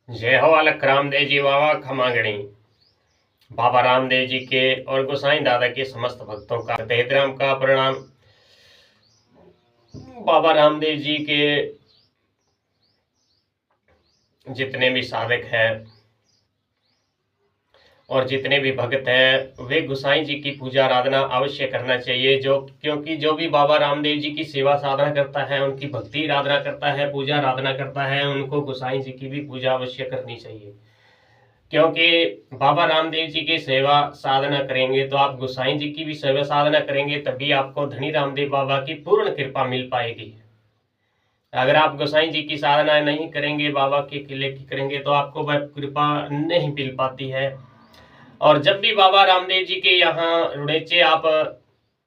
जय हो अलख रामदेव जी बाबा खमागणी। बाबा रामदेव जी के और गोसाई दादा के समस्त भक्तों का तहेतराम का प्रणाम। बाबा रामदेव जी के जितने भी साधक हैं और जितने भी भक्त हैं वे गोसाई जी की पूजा आराधना अवश्य करना चाहिए। क्योंकि जो भी बाबा रामदेव जी की सेवा साधना करता है, उनकी भक्ति आराधना करता है, पूजा आराधना करता है, उनको गोसाई जी की भी पूजा अवश्य करनी चाहिए। क्योंकि बाबा रामदेव जी की सेवा साधना करेंगे तो आप गोसाई जी की भी सेवा साधना करेंगे, तभी आपको धनी रामदेव बाबा की पूर्ण कृपा मिल पाएगी। अगर आप गोसाई जी की साधना नहीं करेंगे, बाबा के किले की करेंगे, तो आपको वह कृपा नहीं मिल पाती है। और जब भी बाबा रामदेव जी के यहाँ रुड़ेचे आप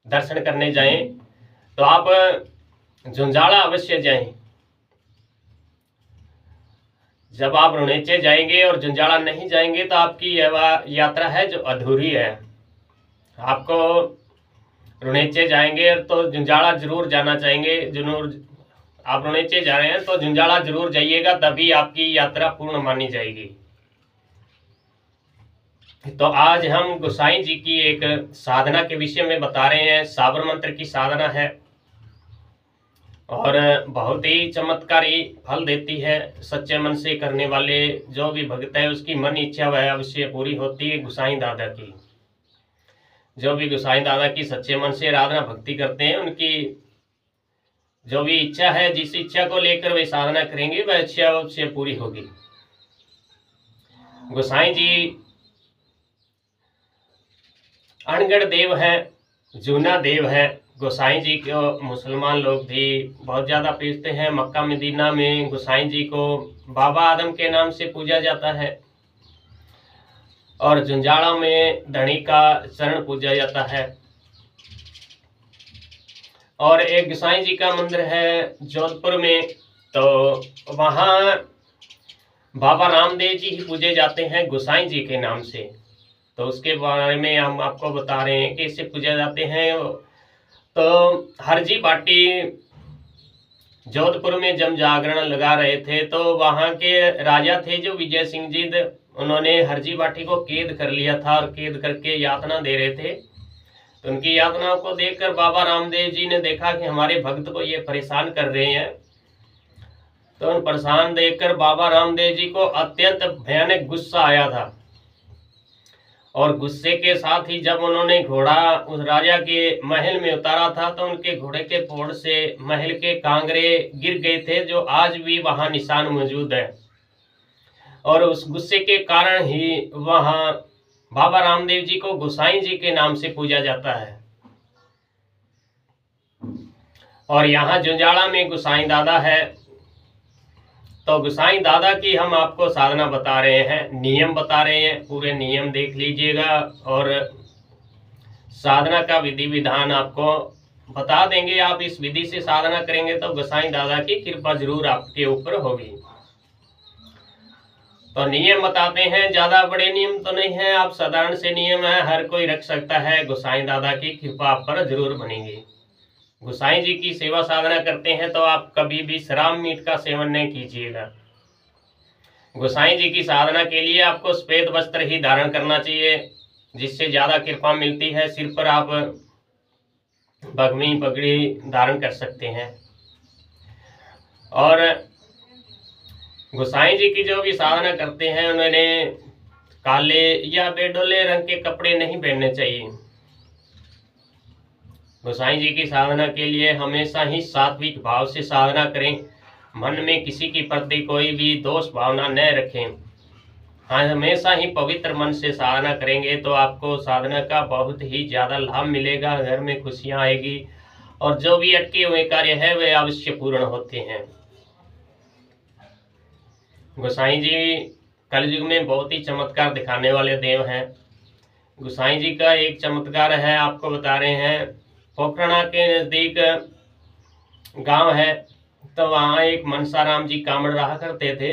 दर्शन करने जाएं तो आप झुंझाड़ा अवश्य जाएं। जब आप रुणेचे जाएंगे और झुंझाड़ा नहीं जाएंगे तो आपकी यह यात्रा है जो अधूरी है। आपको रुणेचे जाएंगे तो झुंझाड़ा जरूर जाना चाहेंगे। जरूर आप रुणेचे जा रहे हैं तो झुंझाड़ा जरूर जाइएगा, तभी आपकी यात्रा पूर्ण मानी जाएगी। तो आज हम गोसाई जी की एक साधना के विषय में बता रहे हैं। साबर मंत्र की साधना है और बहुत ही चमत्कारी फल देती है। सच्चे मन से करने वाले जो भी भक्त है उसकी मन इच्छा वह अवश्य पूरी होती है। गोसाई दादा की जो भी गोसाई दादा की सच्चे मन से आराधना भक्ति करते हैं, उनकी जो भी इच्छा है, जिस इच्छा को लेकर वे साधना करेंगे वह इच्छा अवश्य पूरी होगी। गोसाई जी अनगढ़ देव है, जूना देव है। गोसाई जी को मुसलमान लोग भी बहुत ज़्यादा पूजते हैं। मक्का मदीना में गोसाई जी को बाबा आदम के नाम से पूजा जाता है और झुंझाड़ा में धनी का चरण पूजा जाता है। और एक गोसाई जी का मंदिर है जोधपुर में, तो वहाँ बाबा रामदेव जी ही पूजे जाते हैं गोसाई जी के नाम से। तो उसके बारे में हम आपको बता रहे हैं कि इससे पूजा जाते हैं। तो हरजी बाटी जोधपुर में जब जागरण लगा रहे थे तो वहाँ के राजा थे जो विजय सिंह जी, उन्होंने हरजी बाटी को कैद कर लिया था और कैद करके यातना दे रहे थे। तो उनकी यातनाओं को देखकर बाबा रामदेव जी ने देखा कि हमारे भक्त को ये परेशान कर रहे हैं। तो उन परेशान देखकर बाबा रामदेव जी को अत्यंत भयानक गुस्सा आया था और गुस्से के साथ ही जब उन्होंने घोड़ा उस राजा के महल में उतारा था तो उनके घोड़े के फोड़ से महल के कांगरे गिर गए थे, जो आज भी वहां निशान मौजूद है। और उस गुस्से के कारण ही वहां बाबा रामदेव जी को गोसाई जी के नाम से पूजा जाता है। और यहाँ झुंझाड़ा में गोसाई दादा है। तो गोसाई दादा की हम आपको साधना बता रहे हैं, नियम बता रहे हैं, पूरे नियम देख लीजिएगा और साधना का विधि विधान आपको बता देंगे। आप इस विधि से साधना करेंगे तो गोसाई दादा की कृपा जरूर आपके ऊपर होगी। तो नियम बताते हैं, ज्यादा बड़े नियम तो नहीं है, आप साधारण से नियम है, हर कोई रख सकता है। गोसाई दादा की कृपा आप पर जरूर बनेगी। गोसाई जी की सेवा साधना करते हैं तो आप कभी भी शराब मीट का सेवन नहीं कीजिएगा। गोसाई जी की साधना के लिए आपको श्वेत वस्त्र ही धारण करना चाहिए, जिससे ज्यादा कृपा मिलती है। सिर पर आप बगमी पगड़ी धारण कर सकते हैं। और गोसाई जी की जो भी साधना करते हैं उन्होंने काले या बेडोले रंग के कपड़े नहीं पहनने चाहिए। गोसाई जी की साधना के लिए हमेशा ही सात्विक भाव से साधना करें। मन में किसी के प्रति कोई भी दोष भावना न रखें। हाँ, हमेशा ही पवित्र मन से साधना करेंगे तो आपको साधना का बहुत ही ज़्यादा लाभ मिलेगा। घर में खुशियाँ आएगी और जो भी अटके हुए कार्य है वे अवश्य पूर्ण होते हैं। गोसाई जी कलयुग में बहुत ही चमत्कार दिखाने वाले देव हैं। गोसाई जी का एक चमत्कार है, आपको बता रहे हैं। पोखरणा के नज़दीक गांव है, तो वहाँ एक मनसाराम जी कामड़ रहा करते थे।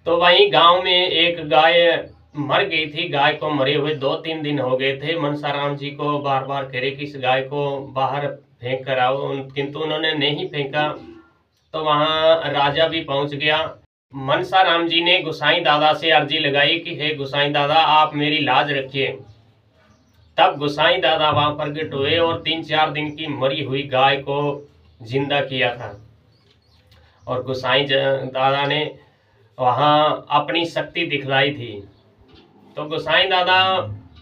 तो वहीं गांव में एक गाय मर गई थी। गाय को मरे हुए 2-3 दिन हो गए थे। मनसाराम जी को बार बार कह रहे कि इस गाय को बाहर फेंक कर आओ, किंतु उन्होंने नहीं फेंका। तो वहाँ राजा भी पहुँच गया मनसा राम जी ने गोसाई दादा से अर्जी लगाई कि हे गोसाई दादा आप मेरी लाज रखिए। तब गोसाई दादा वहां प्रकट हुए और 3-4 दिन की मरी हुई गाय को जिंदा किया था। और गोसाई दादा ने वहां अपनी शक्ति दिखलाई थी। तो गोसाई दादा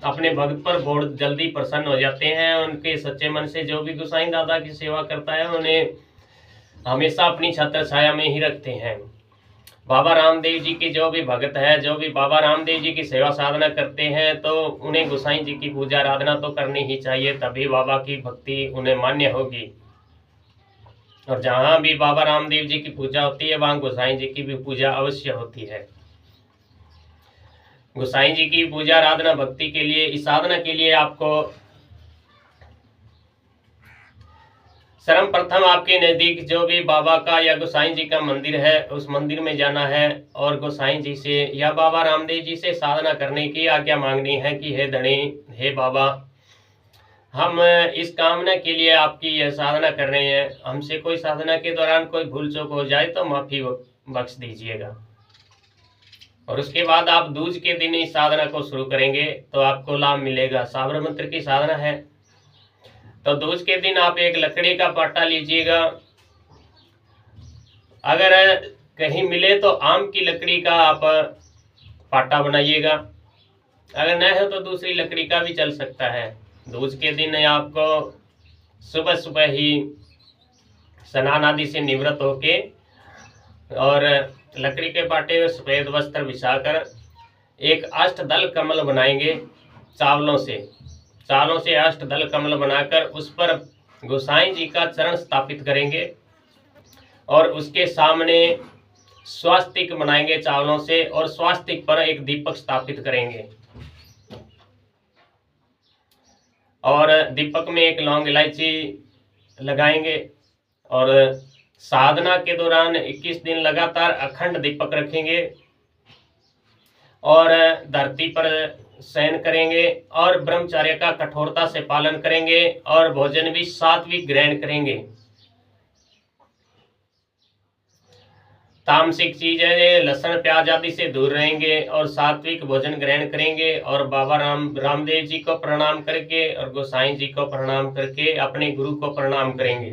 अपने भक्त पर बहुत जल्दी प्रसन्न हो जाते हैं। उनके सच्चे मन से जो भी गोसाई दादा की सेवा करता है उन्हें हमेशा अपनी छत्र छाया में ही रखते हैं। बाबा रामदेव जी के जो भी भक्त है, जो भी बाबा रामदेव जी की सेवा साधना करते हैं, तो उन्हें गोसाई जी की पूजा आराधना तो करनी ही चाहिए, तभी बाबा की भक्ति उन्हें मान्य होगी। और जहाँ भी बाबा रामदेव जी की पूजा होती है वहाँ गोसाई जी की भी पूजा अवश्य होती है। गोसाई जी की पूजा आराधना भक्ति के लिए, इस साधना के लिए आपको सर्वप्रथम आपके नज़दीक जो भी बाबा का या गोसाई जी का मंदिर है उस मंदिर में जाना है और गोसाई जी से या बाबा रामदेव जी से साधना करने की आज्ञा मांगनी है कि हे धनी, हे बाबा, हम इस कामना के लिए आपकी यह साधना कर रहे हैं। हमसे कोई साधना के दौरान कोई भूल चूक हो जाए तो माफ़ी बख्श दीजिएगा। और उसके बाद आप दूज के दिन इस साधना को शुरू करेंगे तो आपको लाभ मिलेगा। साबर मंत्र की साधना है तो दूज के दिन आप एक लकड़ी का पाटा लीजिएगा। अगर कहीं मिले तो आम की लकड़ी का आप पाटा बनाइएगा, अगर न हो तो दूसरी लकड़ी का भी चल सकता है। दूज के दिन आपको सुबह सुबह ही स्नान आदि से निवृत्त होके और लकड़ी के पाटे में सफ़ेद वस्त्र बिछाकर एक अष्टदल कमल बनाएंगे। चावलों से अष्टदल कमल बनाकर उस पर गोसाई जी का चरण स्थापित करेंगे और उसके सामने स्वास्तिक बनाएंगे चावलों से, और स्वास्तिक पर एक दीपक स्थापित करेंगे और दीपक में एक लौंग इलायची लगाएंगे। और साधना के दौरान 21 दिन लगातार अखंड दीपक रखेंगे और धरती पर शयन करेंगे और ब्रह्मचर्य का कठोरता से पालन करेंगे और भोजन भी सात्विक ग्रहण करेंगे। तामसिक चीजें लहसुन प्याज आदि से दूर रहेंगे और सात्विक भोजन ग्रहण करेंगे और बाबा रामदेव जी को प्रणाम करके और गोसाई जी को प्रणाम करके अपने गुरु को प्रणाम करेंगे।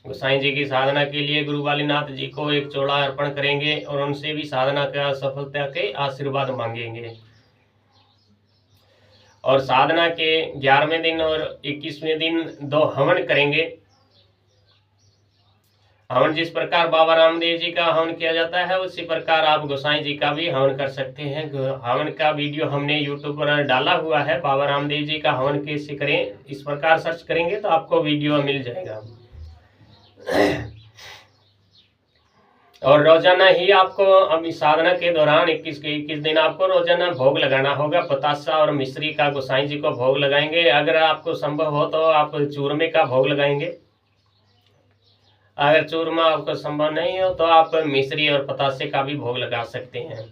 गोसाई जी की साधना के लिए गुरु वालीनाथ जी को एक चोला अर्पण करेंगे और उनसे भी साधना का सफलता के आशीर्वाद मांगेंगे। और साधना के 11वें दिन और 21वें दिन 2 हवन करेंगे। हवन जिस प्रकार बाबा रामदेव जी का हवन किया जाता है उसी प्रकार आप गोसाई जी का भी हवन कर सकते हैं। हवन का वीडियो हमने यूट्यूब पर डाला हुआ है। बाबा रामदेव जी का हवन कैसे करें, इस प्रकार सर्च करेंगे तो आपको वीडियो मिल जाएगा। और रोजाना ही आपको अब इस साधना के दौरान 21 दिन आपको रोजाना भोग लगाना होगा। पतासा और मिश्री का गोसाई जी को भोग लगाएंगे। अगर आपको संभव हो तो आप चूरमे का भोग लगाएंगे। अगर चूरमा आपको संभव नहीं हो तो आप मिश्री और पतासे का भी भोग लगा सकते हैं।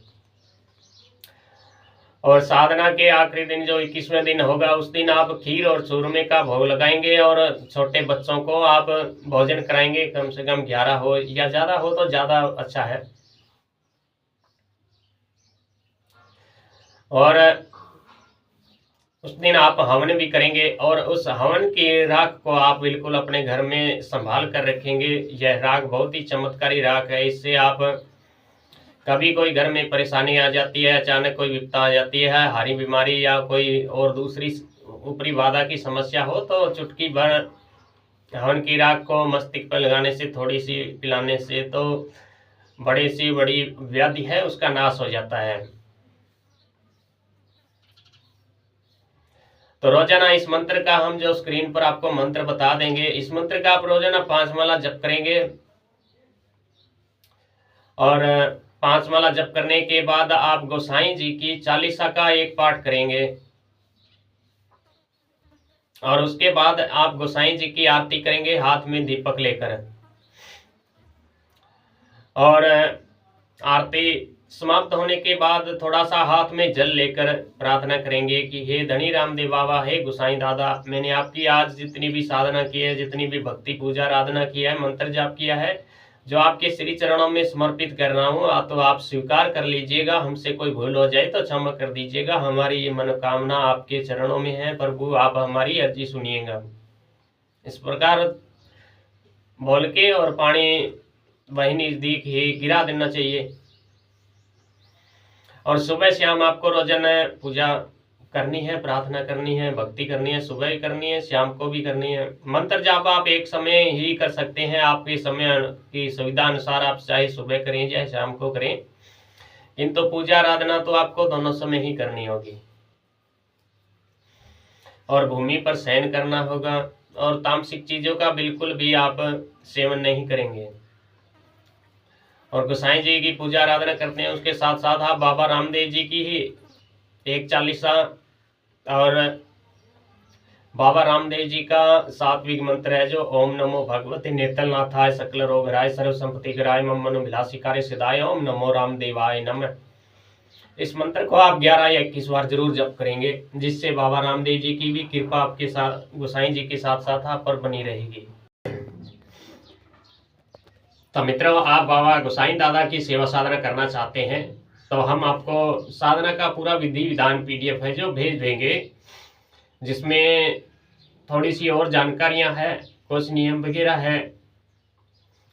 और साधना के आखिरी दिन जो 21वें दिन होगा उस दिन आप खीर और चूरमे का भोग लगाएंगे और छोटे बच्चों को आप भोजन कराएंगे। कम से कम 11 हो या ज़्यादा हो तो ज़्यादा अच्छा है। और उस दिन आप हवन भी करेंगे और उस हवन की राख को आप बिल्कुल अपने घर में संभाल कर रखेंगे। यह राख बहुत ही चमत्कारी राख है। इससे आप कभी कोई घर में परेशानी आ जाती है, अचानक कोई विपदा आ जाती है, हारी बीमारी या कोई और दूसरी ऊपरी बाधा की समस्या हो तो चुटकी भर हवन की राख को मस्तिष्क पर लगाने से, थोड़ी सी पिलाने से तो बड़ी व्याधि है उसका नाश हो जाता है। तो रोजाना इस मंत्र का हम जो स्क्रीन पर आपको मंत्र बता देंगे, इस मंत्र का आप रोजाना 5 माला जप करेंगे। और 5 माला जप करने के बाद आप गोसाई जी की चालीसा का एक पाठ करेंगे और उसके बाद आप गोसाई जी की आरती करेंगे हाथ में दीपक लेकर। और आरती समाप्त होने के बाद थोड़ा सा हाथ में जल लेकर प्रार्थना करेंगे कि हे धनी रामदेव बाबा, हे गोसाई दादा, मैंने आपकी आज जितनी भी साधना की है, जितनी भी भक्ति पूजा आराधना की है, मंत्र जाप किया है, जो आपके श्री चरणों में समर्पित कर रहा हूँ, तो आप स्वीकार कर लीजिएगा। हमसे कोई भूल हो जाए तो क्षमा कर दीजिएगा। हमारी ये मनोकामना आपके चरणों में है प्रभु, आप हमारी अर्जी सुनिएगा। इस प्रकार बोल के और पानी वही नजदीक ही गिरा देना चाहिए। और सुबह शाम आपको रोजाना पूजा करनी है, प्रार्थना करनी है, भक्ति करनी है। सुबह ही करनी है, शाम को भी करनी है। मंत्र जाप आप एक समय ही कर सकते हैं, आपके समय की सुविधा अनुसार आप चाहे सुबह करें चाहे शाम को करें, किंतु पूजा आराधना तो आपको दोनों समय ही करनी होगी। और भूमि पर शयन करना होगा और तामसिक चीजों का बिल्कुल भी आप सेवन नहीं करेंगे। और गोसाई जी की पूजा आराधना करते हैं, उसके साथ साथ आप बाबा रामदेव जी की ही एक चालीसा और बाबा रामदेव जी का सात्विक मंत्र है जो ओम नमो भगवते नेतलनाथाय सकल रोग हराय सर्व संपत्ति कराय मम मनोभिलाषी कार्य सिद्धाय ओम नमो रामदेवाय नमः। इस मंत्र को आप 11 या 21 बार जरूर जप करेंगे, जिससे बाबा रामदेव जी की भी कृपा आपके साथ, गोसाई जी के साथ साथ आप पर बनी रहेगी। तो मित्रों, आप बाबा गोसाई दादा की सेवा साधना करना चाहते हैं तो हम आपको साधना का पूरा विधि विधान PDF है जो भेज देंगे, जिसमें थोड़ी सी और जानकारियां हैं, कुछ नियम वगैरह है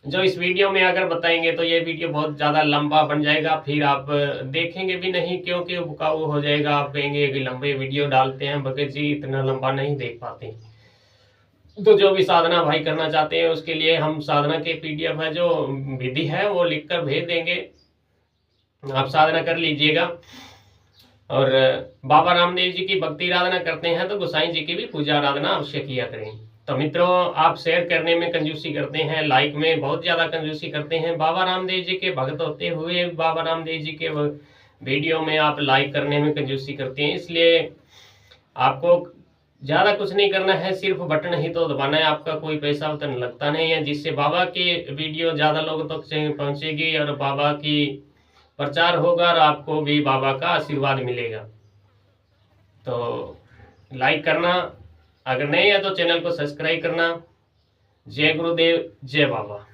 जो इस वीडियो में अगर बताएंगे तो ये वीडियो बहुत ज़्यादा लंबा बन जाएगा, फिर आप देखेंगे भी नहीं क्योंकि बुकाऊ हो जाएगा। आप कहेंगे कि लंबे वीडियो डालते हैं भगत जी, इतना लंबा नहीं देख पाते। तो जो भी साधना भाई करना चाहते हैं उसके लिए हम साधना के PDF है जो विधि है वो लिख कर भेज देंगे, आप साधना कर लीजिएगा। और बाबा रामदेव जी की भक्ति आराधना करते हैं तो गोसाई जी की भी पूजा आराधना अवश्य किया करें। तो मित्रों, आप शेयर करने में कंजूसी करते हैं, लाइक में बहुत ज़्यादा कंजूसी करते हैं। बाबा रामदेव जी के भक्त होते हुए बाबा रामदेव जी के वीडियो में आप लाइक करने में कंजूसी करते हैं, इसलिए आपको ज़्यादा कुछ नहीं करना है, सिर्फ बटन ही तो दबाना है, आपका कोई पैसा उतना लगता नहीं है, जिससे बाबा की वीडियो ज़्यादा लोगों तक पहुँचेगी और बाबा की प्रचार होगा और आपको भी बाबा का आशीर्वाद मिलेगा। तो लाइक करना, अगर नहीं है तो चैनल को सब्सक्राइब करना। जय गुरुदेव, जय बाबा।